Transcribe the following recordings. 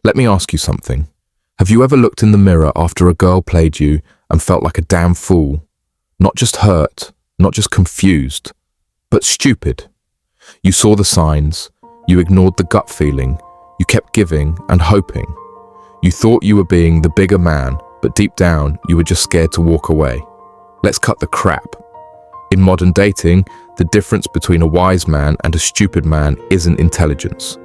Let me ask you something. Have you ever looked in the mirror after a girl played you and felt like a damn fool? Not just hurt, not just confused, but stupid. You saw the signs, you ignored the gut feeling, you kept giving and hoping. You thought you were being the bigger man, but deep down you were just scared to walk away. Let's cut the crap. In modern dating, the difference between a wise man and a stupid man isn't intelligence.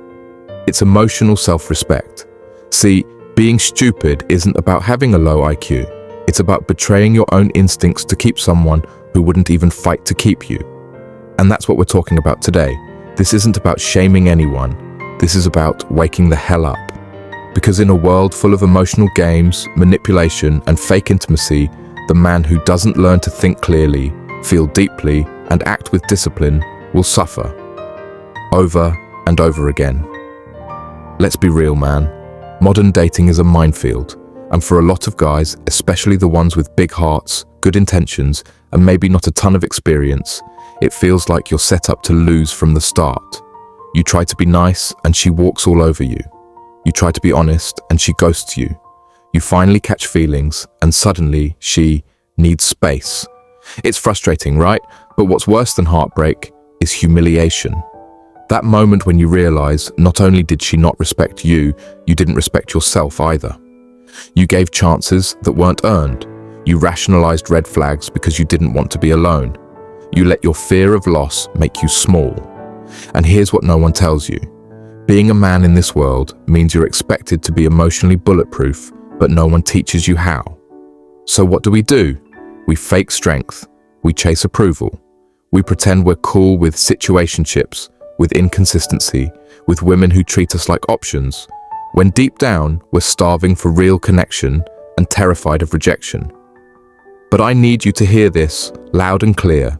It's emotional self-respect. See, being stupid isn't about having a low IQ. It's about betraying your own instincts to keep someone who wouldn't even fight to keep you. And that's what we're talking about today. This isn't about shaming anyone. This is about waking the hell up. Because in a world full of emotional games, manipulation, and fake intimacy, the man who doesn't learn to think clearly, feel deeply, and act with discipline will suffer. Over and over again. Let's be real, man. Modern dating is a minefield, and for a lot of guys, especially the ones with big hearts, good intentions, and maybe not a ton of experience, it feels like you're set up to lose from the start. You try to be nice, and she walks all over you. You try to be honest, and she ghosts you. You finally catch feelings, and suddenly she needs space. It's frustrating, right? But what's worse than heartbreak is humiliation. That moment when you realize not only did she not respect you, you didn't respect yourself either. You gave chances that weren't earned. You rationalized red flags because you didn't want to be alone. You let your fear of loss make you small. And here's what no one tells you. Being a man in this world means you're expected to be emotionally bulletproof, but no one teaches you how. So what do? We fake strength. We chase approval. We pretend we're cool with situationships, with inconsistency, with women who treat us like options, when deep down we're starving for real connection and terrified of rejection. But I need you to hear this loud and clear.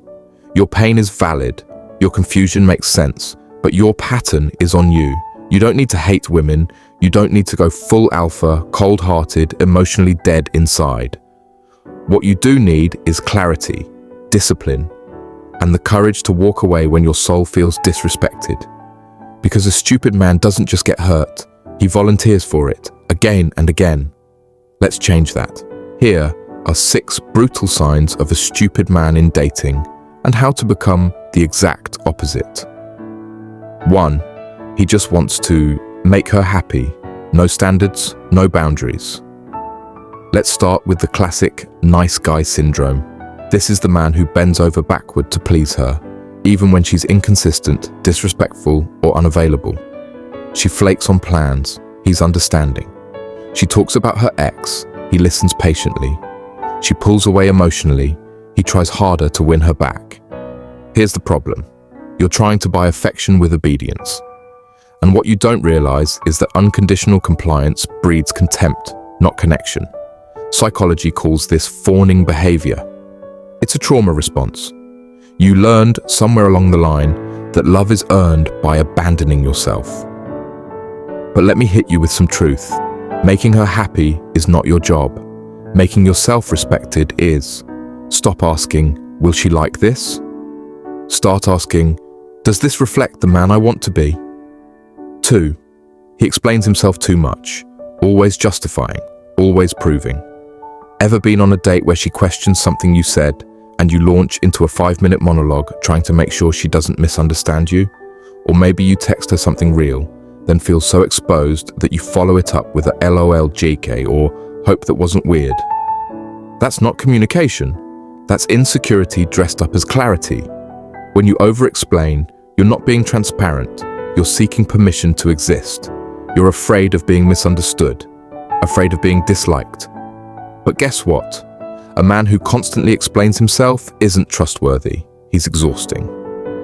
Your pain is valid, your confusion makes sense, but your pattern is on you. You don't need to hate women, you don't need to go full alpha, cold-hearted, emotionally dead inside. What you do need is clarity, discipline, and the courage to walk away when your soul feels disrespected. Because a stupid man doesn't just get hurt, he volunteers for it, again and again. Let's change that. Here are 6 brutal signs of a stupid man in dating, and how to become the exact opposite. 1. He just wants to make her happy. No standards, no boundaries. Let's start with the classic nice guy syndrome. This is the man who bends over backward to please her, even when she's inconsistent, disrespectful, or unavailable. She flakes on plans, he's understanding. She talks about her ex, he listens patiently. She pulls away emotionally, he tries harder to win her back. Here's the problem. You're trying to buy affection with obedience. And what you don't realize is that unconditional compliance breeds contempt, not connection. Psychology calls this fawning behavior. It's a trauma response. You learned somewhere along the line that love is earned by abandoning yourself. But let me hit you with some truth. Making her happy is not your job. Making yourself respected is. Stop asking, will she like this? Start asking, does this reflect the man I want to be? 2. He explains himself too much, always justifying, always proving. Ever been on a date where she questions something you said and you launch into a 5-minute monologue trying to make sure she doesn't misunderstand you? Or maybe you text her something real, then feel so exposed that you follow it up with a LOL GK or hope that wasn't weird. That's not communication. That's insecurity dressed up as clarity. When you over-explain, you're not being transparent. You're seeking permission to exist. You're afraid of being misunderstood, afraid of being disliked. But guess what? A man who constantly explains himself isn't trustworthy. He's exhausting.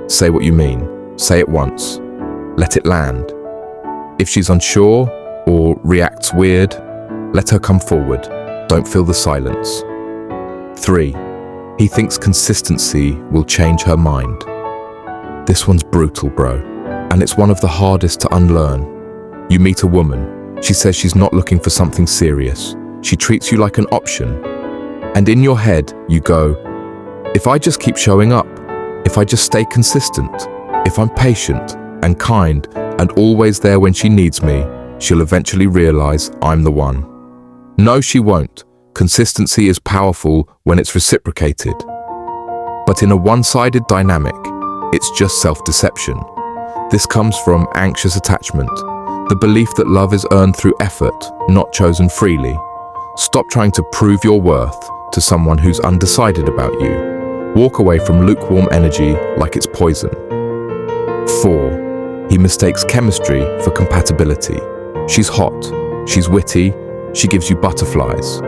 Say what you mean. Say it once. Let it land. If she's unsure or reacts weird, let her come forward. Don't fill the silence. 3. He thinks consistency will change her mind. This one's brutal, bro, and it's one of the hardest to unlearn. You meet a woman. She says she's not looking for something serious. She treats you like an option. And in your head, you go, if I just keep showing up, if I just stay consistent, if I'm patient and kind and always there when she needs me, she'll eventually realize I'm the one. No, she won't. Consistency is powerful when it's reciprocated. But in a one-sided dynamic, it's just self-deception. This comes from anxious attachment, the belief that love is earned through effort, not chosen freely. Stop trying to prove your worth to someone who's undecided about you. Walk away from lukewarm energy like it's poison. 4. He mistakes chemistry for compatibility. She's hot, she's witty, she gives you butterflies.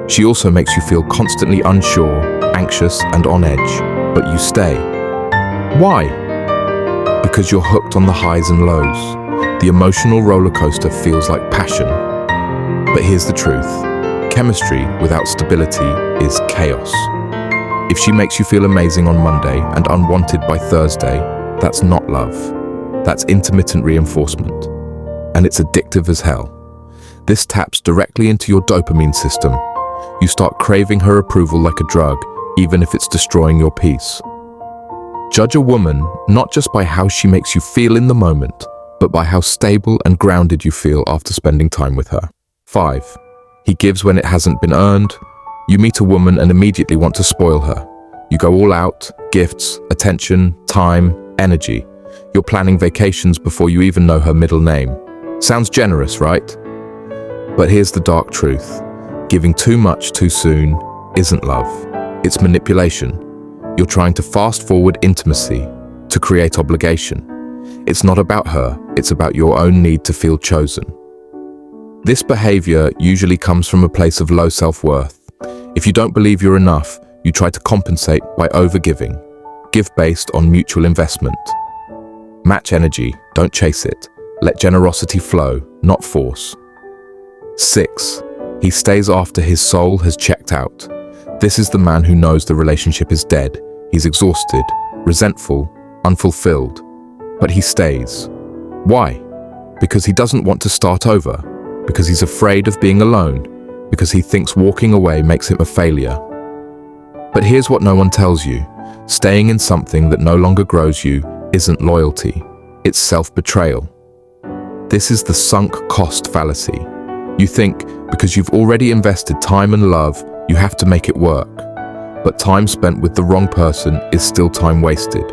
She also makes you feel constantly unsure, anxious, and on edge, but you stay. Why? Because you're hooked on the highs and lows. The emotional roller coaster feels like passion. But here's the truth. Chemistry without stability is chaos. If she makes you feel amazing on Monday and unwanted by Thursday, that's not love. That's intermittent reinforcement. And it's addictive as hell. This taps directly into your dopamine system. You start craving her approval like a drug, even if it's destroying your peace. Judge a woman not just by how she makes you feel in the moment, but by how stable and grounded you feel after spending time with her. 5. He gives when it hasn't been earned. You meet a woman and immediately want to spoil her. You go all out, gifts, attention, time, energy. You're planning vacations before you even know her middle name. Sounds generous, right? But here's the dark truth. Giving too much too soon isn't love. It's manipulation. You're trying to fast forward intimacy, to create obligation. It's not about her, it's about your own need to feel chosen. This behavior usually comes from a place of low self-worth. If you don't believe you're enough, you try to compensate by overgiving. Give based on mutual investment. Match energy, don't chase it. Let generosity flow, not force. 6. He stays after his soul has checked out. This is the man who knows the relationship is dead. He's exhausted, resentful, unfulfilled. But he stays. Why? Because he doesn't want to start over. Because he's afraid of being alone. Because he thinks walking away makes him a failure. But here's what no one tells you. Staying in something that no longer grows you isn't loyalty. It's self-betrayal. This is the sunk cost fallacy. You think because you've already invested time and love, you have to make it work. But time spent with the wrong person is still time wasted.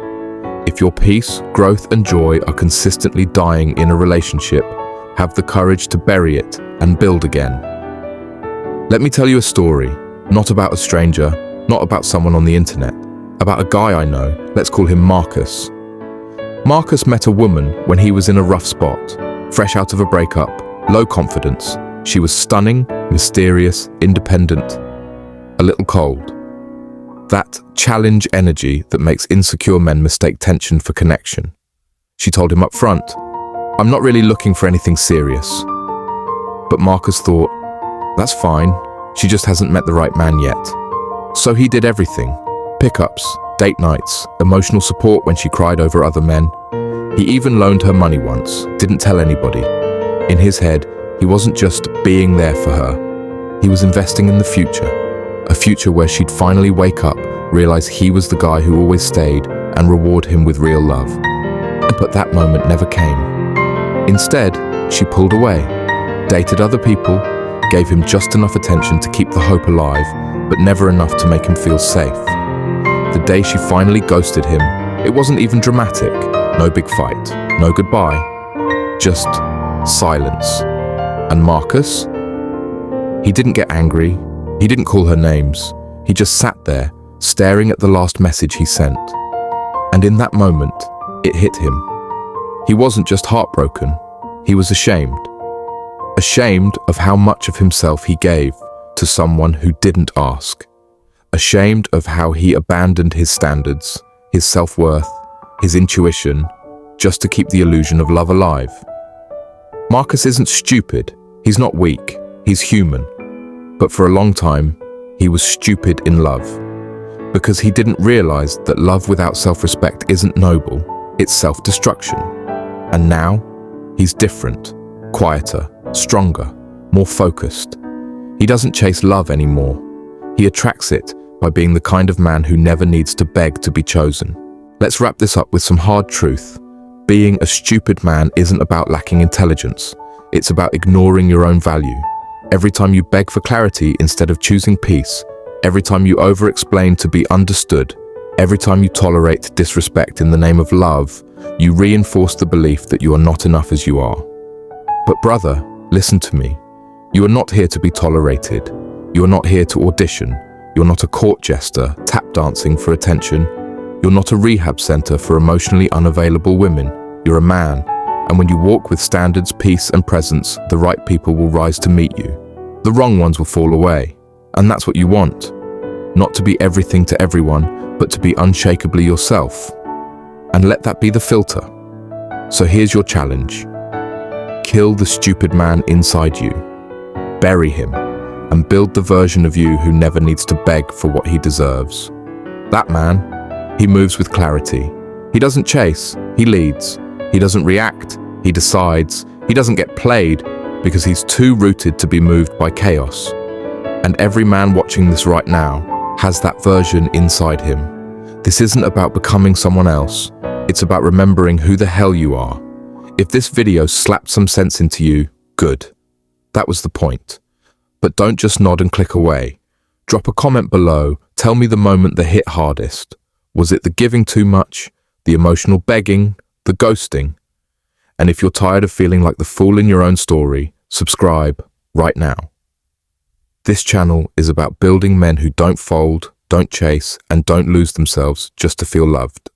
If your peace, growth, and joy are consistently dying in a relationship, have the courage to bury it and build again. Let me tell you a story, not about a stranger, not about someone on the internet, about a guy I know. Let's call him Marcus. Marcus met a woman when he was in a rough spot, fresh out of a breakup, low confidence. She was stunning, mysterious, independent, a little cold. That challenge energy that makes insecure men mistake tension for connection. She told him up front, "I'm not really looking for anything serious." But Marcus thought, that's fine, she just hasn't met the right man yet. So he did everything. Pickups, date nights, emotional support when she cried over other men. He even loaned her money once, didn't tell anybody. In his head, he wasn't just being there for her. He was investing in the future. A future where she'd finally wake up, realize he was the guy who always stayed, and reward him with real love. But that moment never came. Instead, she pulled away, dated other people, gave him just enough attention to keep the hope alive, but never enough to make him feel safe. The day she finally ghosted him, it wasn't even dramatic. No big fight, no goodbye, just silence. And Marcus? He didn't get angry. He didn't call her names. He just sat there, staring at the last message he sent. And in that moment, it hit him. He wasn't just heartbroken. He was ashamed. Ashamed of how much of himself he gave to someone who didn't ask. Ashamed of how he abandoned his standards, his self-worth, his intuition, just to keep the illusion of love alive. Marcus isn't stupid. He's not weak. He's human. But for a long time, he was stupid in love. Because he didn't realize that love without self-respect isn't noble, it's self-destruction. And now, he's different, quieter, stronger, more focused. He doesn't chase love anymore. He attracts it by being the kind of man who never needs to beg to be chosen. Let's wrap this up with some hard truth. Being a stupid man isn't about lacking intelligence. It's about ignoring your own value. Every time you beg for clarity instead of choosing peace, every time you over-explain to be understood, every time you tolerate disrespect in the name of love, you reinforce the belief that you are not enough as you are. But brother, listen to me. You are not here to be tolerated. You are not here to audition. You're not a court jester, tap dancing for attention. You're not a rehab center for emotionally unavailable women. You're a man. And when you walk with standards, peace, and presence, the right people will rise to meet you. The wrong ones will fall away. And that's what you want. Not to be everything to everyone, but to be unshakably yourself. And let that be the filter. So here's your challenge. Kill the stupid man inside you. Bury him. And build the version of you who never needs to beg for what he deserves. That man, he moves with clarity. He doesn't chase, he leads. He doesn't react, he decides. He doesn't get played because he's too rooted to be moved by chaos. And every man watching this right now has that version inside him. This isn't about becoming someone else. It's about remembering who the hell you are. If this video slapped some sense into you, good. That was the point. But don't just nod and click away. Drop a comment below. Tell me the moment that hit hardest. Was it the giving too much, the emotional begging, the ghosting? And if you're tired of feeling like the fool in your own story, subscribe right now. This channel is about building men who don't fold, don't chase, and don't lose themselves just to feel loved.